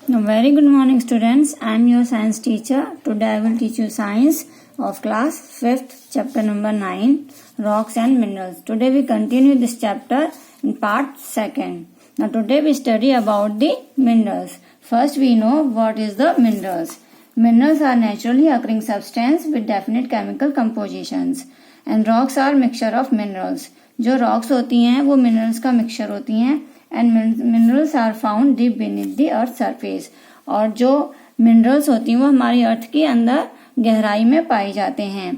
Very good morning, students. I am your science teacher. Today I will teach you science of class 5th, chapter number 9, rocks and minerals. Today we continue this chapter in part 2nd. Now today we study about the minerals. First we know what is the minerals. Minerals are naturally occurring substance with definite chemical compositions and rocks are mixture of minerals. जो rocks होती हैं वो minerals का mixture होती हैं and minerals are found deep beneath the earth surface. और जो minerals होती हैं वो हमारी अर्थ के अंदर गहराई में पाई जाते हैं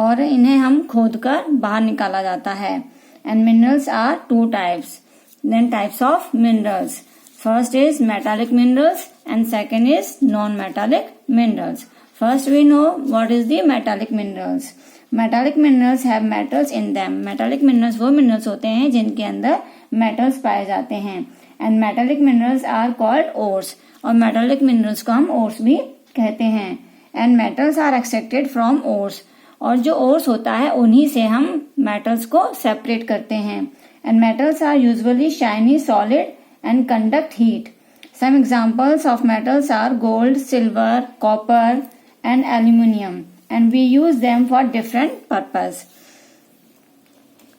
और इन्हें हम खोद कर बाहर निकाला जाता है. And minerals are two types. Then types of minerals. First is metallic minerals and second is non-metallic minerals. First we know what is the metallic minerals. Metallic minerals have metals in them. Metallic minerals वो minerals होते हैं जिनके अंदर metals पाए जाते हैं. And metallic minerals are called ores. और metallic minerals को हम ores भी कहते हैं. And metals are extracted from ores. और जो ores होता है उन्हीं से हम metals को separate करते हैं. And metals are usually shiny, solid and conduct heat. Some examples of metals are gold, silver, copper and aluminium. And we use them for different purpose.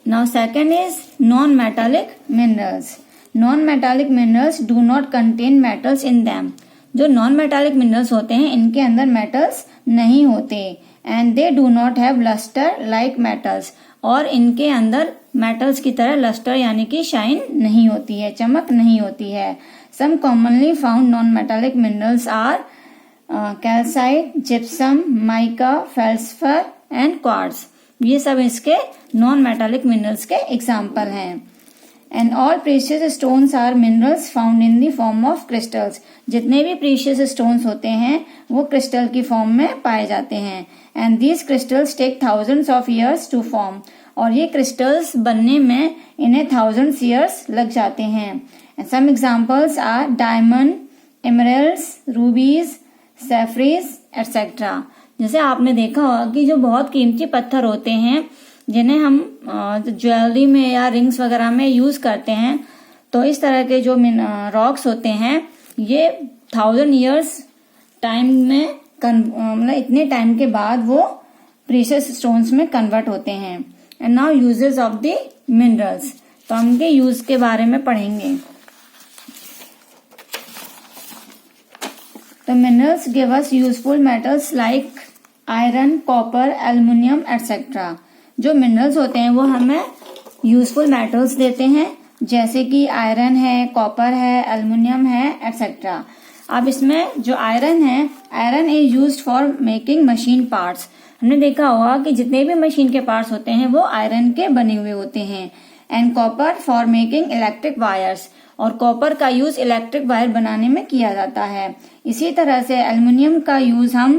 Now second is non-metallic minerals. Non-metallic minerals do not contain metals in them. जो non-metallic minerals होते हैं इनके अंदर metals नहीं होते and they do not have luster like metals. और इनके अंदर metals की तरह luster यानी कि shine नहीं होती है, चमक नहीं होती है. Some commonly found non-metallic minerals are calcite, gypsum, mica, feldspar and quartz. ये सब इसके नॉन मेटालिक मिनरल्स के एग्जाम्पल हैं. And all precious stones are minerals found in the form of crystals. जितने भी प्रीशियस स्टोन्स होते हैं वो क्रिस्टल की फॉर्म में पाए जाते हैं. And these crystals take thousands of years to form. और ये क्रिस्टल्स बनने में इन्हें थाउजेंड्स ईयर्स लग जाते हैं. Some examples are diamond, emeralds, rubies, sapphires etcetera. जैसे आपने देखा होगा कि जो बहुत कीमती पत्थर होते हैं जिन्हें हम ज्वेलरी में या रिंग्स वगैरह में यूज करते हैं, तो इस तरह के जो रॉक्स होते हैं ये 1000 ईयर्स टाइम में मतलब इतने टाइम के बाद वो प्रीशियस स्टोन्स में कन्वर्ट होते हैं. And now uses of the minerals. तो हम इनके यूज के बारे में पढ़ेंगे. The minerals give us useful metals like iron, copper, aluminium, etc. जो minerals होते हैं वो हमें useful metals देते हैं जैसे कि आयरन है, कॉपर है, एल्युमिनियम है, etc. अब इसमें जो आयरन है, iron is used for making machine parts. हमने देखा होगा कि जितने भी मशीन के पार्ट्स होते हैं वो आयरन के बने हुए होते हैं. And copper for making electric wires. और कॉपर का यूज इलेक्ट्रिक वायर बनाने में किया जाता है. इसी तरह से एल्युमिनियम का यूज हम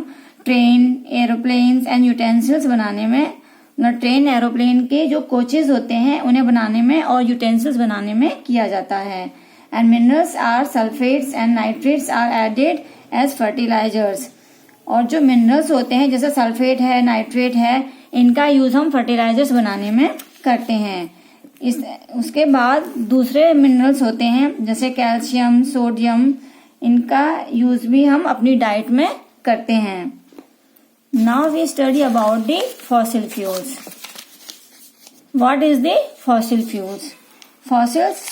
ट्रेन, एरोप्लेन्स एंड यूटेंसिल्स बनाने में, ट्रेन एरोप्लेन के जो कोचेज होते हैं उन्हें बनाने में और यूटेंसिल्स बनाने में किया जाता है. And minerals are sulphates and nitrates are added as fertilisers. और जो मिनरल्स होते हैं जैसे सल्फेट है, नाइट्रेट है, इनका यूज हम फर्टिलाइजर्स बनाने में करते हैं. उसके बाद दूसरे मिनरल्स होते हैं जैसे कैल्शियम, सोडियम, इनका यूज भी हम अपनी डाइट में करते हैं. Now we study about the fossil fuels. What is the fossil fuels? Fossils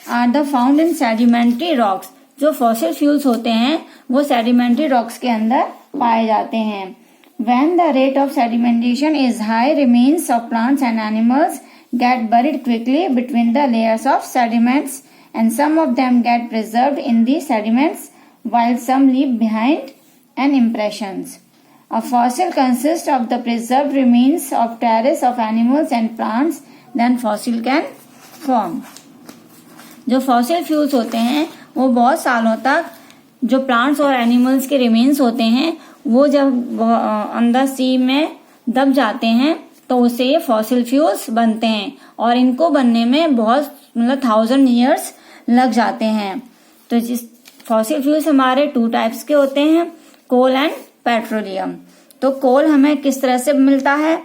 are the found in sedimentary rocks. जो फॉसिल फ्यूल्स होते हैं वो सेडिमेंट्री रॉक्स के अंदर पाए जाते हैं. When the rate of sedimentation is high, remains of plants and animals get buried quickly between the layers of sediments and some of them get preserved in the sediments while some leave behind an impressions. A fossil consists of the preserved remains of terrace of animals and plants, then fossil can form. जो fossil fuels होते हैं वो बहुत सालों तक जो plants और animals के remains होते हैं वो जब अंदर सी में दब जाते हैं तो उससे ये फॉसिल फ्यूल्स बनते हैं और इनको बनने में बहुत 1000 ईयर्स लग जाते हैं. तो जिस फॉसिल फ्यूल्स हमारे 2 टाइप्स के होते हैं, कोल एंड पेट्रोलियम. तो कोल हमें किस तरह से मिलता है?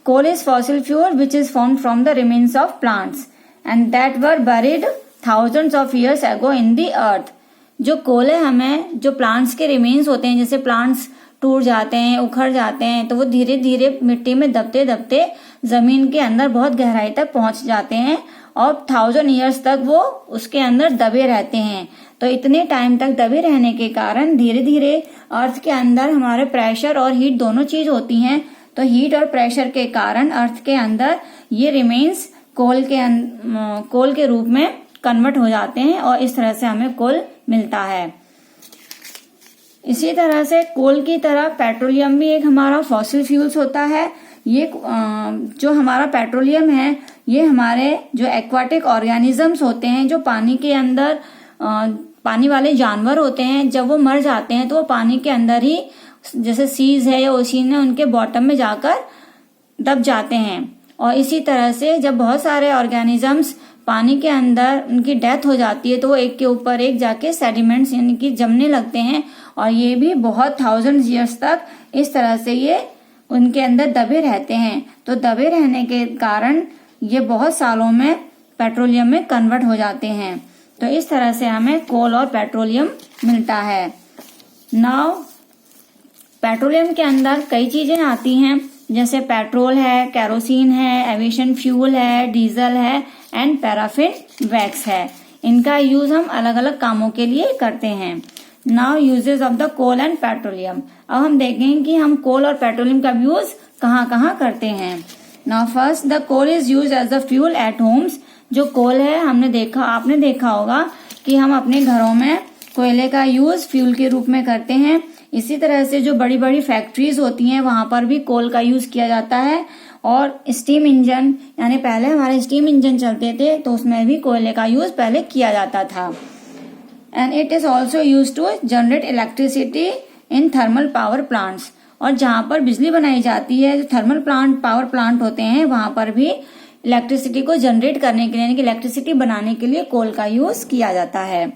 Coal is fossil fuel which is formed from the remains of plants and that were buried thousands of years ago in the earth. जो कोल है हमें जो प्लांट्स के रिमेन्स होते हैं, जैसे प्लांट्स टूट जाते हैं, उखड़ जाते हैं, तो वो धीरे धीरे मिट्टी में दबते दबते जमीन के अंदर बहुत गहराई तक पहुंच जाते हैं और 1000 ईयर्स तक वो उसके अंदर दबे रहते हैं। तो इतने टाइम तक दबे रहने के कारण धीरे धीरे अर्थ के अंदर हमारे प्रेशर और हीट दोनों चीज होती हैं। तो हीट और प्रेशर के कारण अर्थ के अंदर ये रिमेन्स कोल के रूप में कन्वर्ट हो जाते हैं और इस तरह से हमें कोल मिलता है। इसी तरह से कोल की तरह पेट्रोलियम भी एक हमारा फॉसिल फ्यूल्स होता है। ये जो हमारा पेट्रोलियम है ये हमारे जो एक्वाटिक ऑर्गेनिजम्स होते हैं, जो पानी के अंदर पानी वाले जानवर होते हैं, जब वो मर जाते हैं तो वो पानी के अंदर ही, जैसे सीज है या ओशियन है, उनके बॉटम में जाकर दब जाते हैं। और इसी तरह से जब बहुत सारे ऑर्गेनिजम्स पानी के अंदर उनकी डेथ हो जाती है तो वो एक के ऊपर एक जाके सेडिमेंट्स यानी कि जमने लगते हैं और ये भी बहुत 1000 ईयर्स तक इस तरह से ये उनके अंदर दबे रहते हैं। तो दबे रहने के कारण ये बहुत सालों में पेट्रोलियम में कन्वर्ट हो जाते हैं। तो इस तरह से हमें कोल और पेट्रोलियम मिलता है। नाउ पेट्रोलियम के अंदर कई चीजें आती हैं, जैसे पेट्रोल है, केरोसिन है, एविएशन फ्यूल है, डीजल है एंड पैराफिन वैक्स है। इनका यूज हम अलग अलग कामों के लिए करते हैं। Now uses of the coal and petroleum. अब हम देखेंगे कि हम कोल और पेट्रोलियम का यूज कहाँ कहाँ करते हैं। Now first the coal is use as a fuel at homes. जो कोल है आपने देखा होगा कि हम अपने घरों में कोयले का यूज फ्यूल के रूप में करते हैं। इसी तरह से जो बड़ी बड़ी फैक्ट्रीज होती हैं वहां पर भी कोल का यूज किया जाता है। और स्टीम इंजन, यानी पहले हमारे स्टीम इंजन चलते थे तो उसमें भी कोयले का यूज पहले किया जाता था। And it is also use to generate electricity in thermal power plants. और जहां पर बिजली बनाई जाती है, जो थर्मल पावर प्लांट होते हैं, वहां पर भी इलेक्ट्रिसिटी को जनरेट करने के लिए यानी कि इलेक्ट्रिसिटी बनाने के लिए कोल का यूज किया जाता है।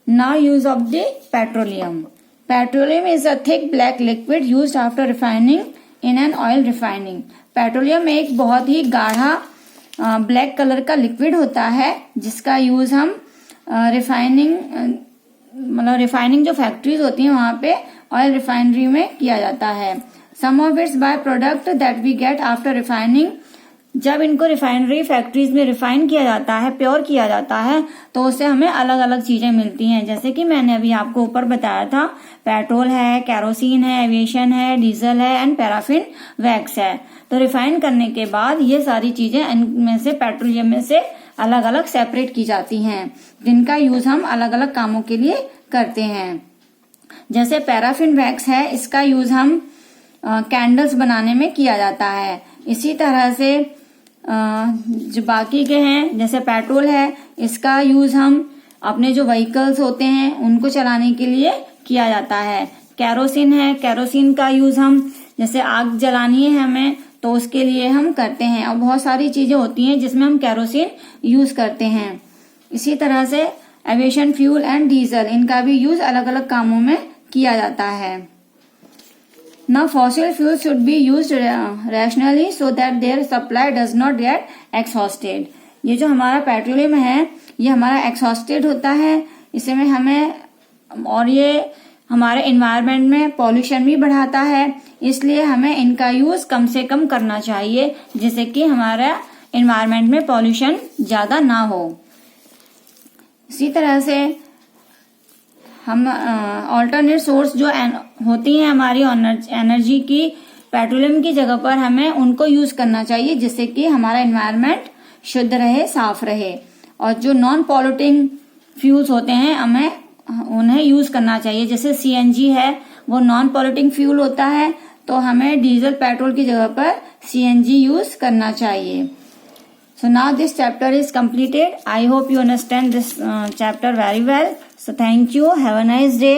Now use of the petroleum. Petroleum is a thick black liquid used after refining in an oil refining. Petroleum एक बहुत ही गाढ़ा ब्लैक कलर का लिक्विड होता है जिसका यूज हम रिफाइनिंग जो फैक्ट्रीज होती हैं वहां पे ऑयल रिफाइनरी में किया जाता है। Some of its by product that we get after refining. जब इनको रिफाइनरी फैक्ट्रीज में रिफाइन किया जाता है, प्योर किया जाता है, तो उससे हमें अलग अलग चीजें मिलती हैं। जैसे कि मैंने अभी आपको ऊपर बताया था, पेट्रोल है, केरोसिन है, एविएशन है, डीजल है एंड पैराफिन वैक्स है। तो रिफाइन करने के बाद ये सारी चीजें इनमें से पेट्रोलियम में से अलग अलग सेपरेट की जाती हैं, जिनका यूज हम अलग अलग कामों के लिए करते हैं। जैसे पैराफिन वैक्स है, इसका यूज हम कैंडल्स बनाने में किया जाता है। इसी तरह से जो बाकी के हैं, जैसे पेट्रोल है, इसका यूज हम अपने जो व्हीकल्स होते हैं उनको चलाने के लिए किया जाता है। केरोसिन है, केरोसिन का यूज हम जैसे आग जलानी है हमें तो उसके लिए हम करते हैं। और बहुत सारी चीजें होती हैं जिसमें हम केरोसिन यूज करते हैं। इसी तरह से एविएशन फ्यूल एंड डीजल, इनका भी यूज अलग अलग कामों में किया जाता है। Now fossil fuels should be used rationally so that their supply does not get exhausted. ये जो हमारा पेट्रोलियम है ये हमारा exhausted होता है, इसमें हमें और ये हमारे एनवायरनमेंट में पॉल्यूशन भी बढ़ाता है, इसलिए हमें इनका यूज कम से कम करना चाहिए जिससे कि हमारा एनवायरनमेंट में पॉल्यूशन ज्यादा ना हो। इसी तरह से हम ऑल्टरनेट सोर्स जो होती हैं हमारी एनर्जी की, पेट्रोलियम की जगह पर हमें उनको यूज करना चाहिए जिससे कि हमारा एनवायरनमेंट शुद्ध रहे, साफ रहे। और जो नॉन पॉल्यूटिंग फ्यूल्स होते हैं हमें उन्हें यूज करना चाहिए। जैसे सीएनजी है, वो नॉन पॉल्यूटिंग फ्यूल होता है, तो हमें डीजल पेट्रोल की जगह पर सीएनजी यूज करना चाहिए। So now this chapter is completed. I hope you understand this chapter very well. So thank you. Have a nice day.